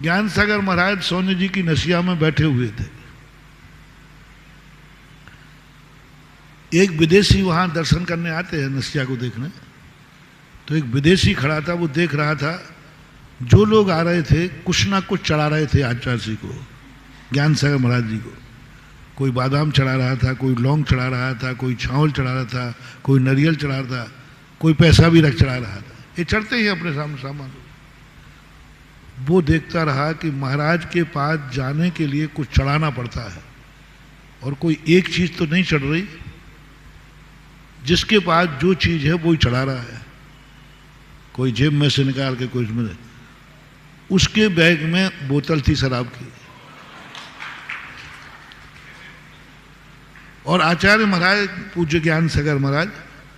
ज्ञान सागर महाराज सोनी जी की नसिया में बैठे हुए थे। एक विदेशी वहां दर्शन करने आते हैं नसिया को देखने, तो एक विदेशी खड़ा था, वो देख रहा था जो लोग आ रहे थे कुछ ना कुछ चढ़ा रहे थे आचार्य जी को, ज्ञान सागर महाराज जी को। कोई बादाम चढ़ा रहा था, कोई लौंग चढ़ा रहा था, कोई चावल चढ़ा रहा था, कोई नारियल चढ़ा रहा था, कोई पैसा भी रख चढ़ा रहा था। ये चढ़ते ही अपने सामने सामान। वो देखता रहा कि महाराज के पास जाने के लिए कुछ चढ़ाना पड़ता है और कोई एक चीज तो नहीं चढ़ रही, जिसके पास जो चीज है वो ही चढ़ा रहा है। कोई जेब में से निकाल के कोई उसमें, उसके बैग में बोतल थी शराब की। और आचार्य महाराज पूज्य ज्ञान सागर महाराज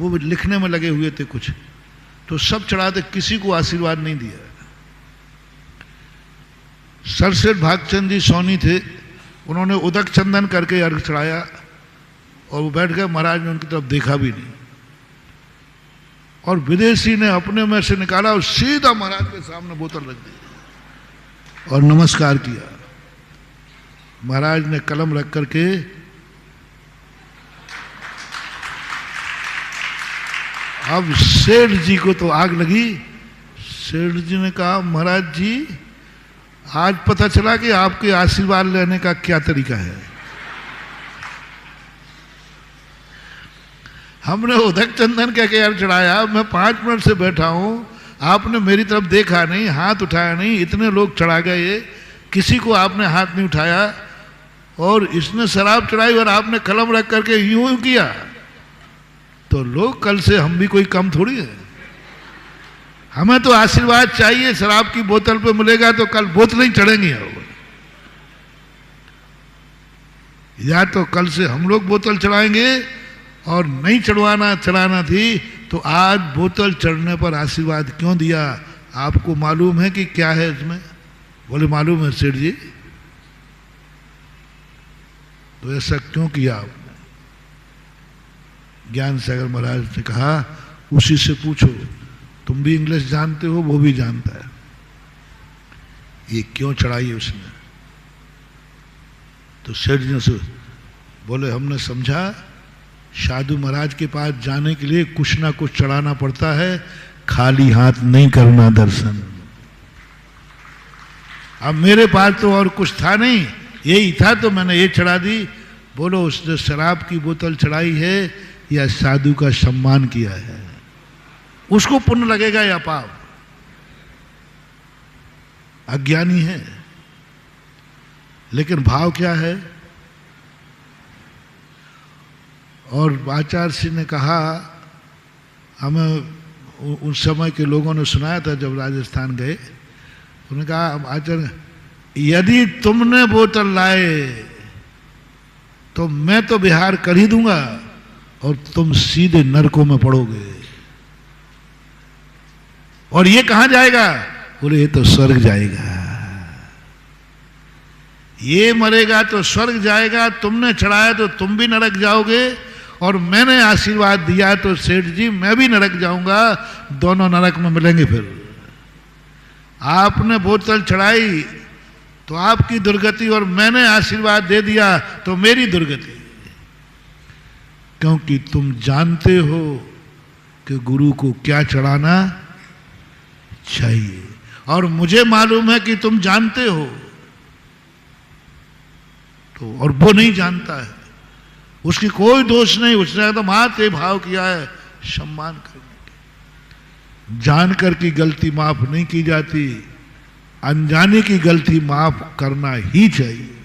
वो लिखने में लगे हुए थे कुछ, तो सब चढ़ाते, किसी को आशीर्वाद नहीं दिया। सरसेठ भागचंद जी सोनी थे, उन्होंने उदक चंदन करके अर्घ चढ़ाया और वो बैठ गए। महाराज ने उनकी तरफ देखा भी नहीं। और विदेशी ने अपने में से निकाला और सीधा महाराज के सामने बोतल रख दी और नमस्कार किया। महाराज ने कलम रख करके अब सेठ जी को तो आग लगी। सेठ जी ने कहा, महाराज जी आज पता चला कि आपके आशीर्वाद लेने का क्या तरीका है। हमने उदक चंदन कह के यार चढ़ाया, मैं 5 मिनट से बैठा हूं, आपने मेरी तरफ देखा नहीं, हाथ उठाया नहीं, इतने लोग चढ़ा गए, किसी को आपने हाथ नहीं उठाया, और इसने शराब चढ़ाई और आपने कलम रख करके यूं किया, तो लोग कल से हम भी कोई कम थोड़ी है। हमें तो आशीर्वाद चाहिए, शराब की बोतल पे मिलेगा तो कल बोतलें ही चढ़ेंगी। या तो कल से हम लोग बोतल चढ़ाएंगे, और नहीं चढ़ाना थी तो आज बोतल चढ़ने पर आशीर्वाद क्यों दिया? आपको मालूम है कि क्या है इसमें? बोले मालूम है सेठ जी। तो ऐसा क्यों किया आपने? ज्ञान सागर महाराज ने कहा, उसी से पूछो, तुम भी इंग्लिश जानते हो, वो भी जानता है, ये क्यों चढ़ाई उसने? तो सेठ जी ने बोले, हमने समझा साधु महाराज के पास जाने के लिए कुछ ना कुछ चढ़ाना पड़ता है, खाली हाथ नहीं करना दर्शन। अब मेरे पास तो और कुछ था नहीं, यही था तो मैंने ये चढ़ा दी। बोलो उसने शराब की बोतल चढ़ाई है या साधु का सम्मान किया है? उसको पुण्य लगेगा या पाप? अज्ञानी है। लेकिन भाव क्या है? और आचार्य सिंह ने कहा, हमें उस समय के लोगों ने सुनाया था जब राजस्थान गए, उन्होंने कहा, आचार्य यदि तुमने बोतल लाए तो मैं तो बिहार कर ही दूंगा और तुम सीधे नरकों में पड़ोगे। और ये कहां जाएगा? बोले ये तो स्वर्ग जाएगा। ये मरेगा तो स्वर्ग जाएगा, तुमने चढ़ाया तो तुम भी नरक जाओगे, और मैंने आशीर्वाद दिया तो सेठ जी मैं भी नरक जाऊंगा, दोनों नरक में मिलेंगे। फिर आपने बोतल चढ़ाई तो आपकी दुर्गति, और मैंने आशीर्वाद दे दिया तो मेरी दुर्गति। क्योंकि तुम जानते हो कि गुरु को क्या चढ़ाना चाहिए, और मुझे मालूम है कि तुम जानते हो, तो और वो नहीं जानता है, उसकी कोई दोष नहीं, उसने तो मात्र भाव किया है सम्मान करने। जानकर की गलती माफ नहीं की जाती, अनजाने की गलती माफ करना ही चाहिए।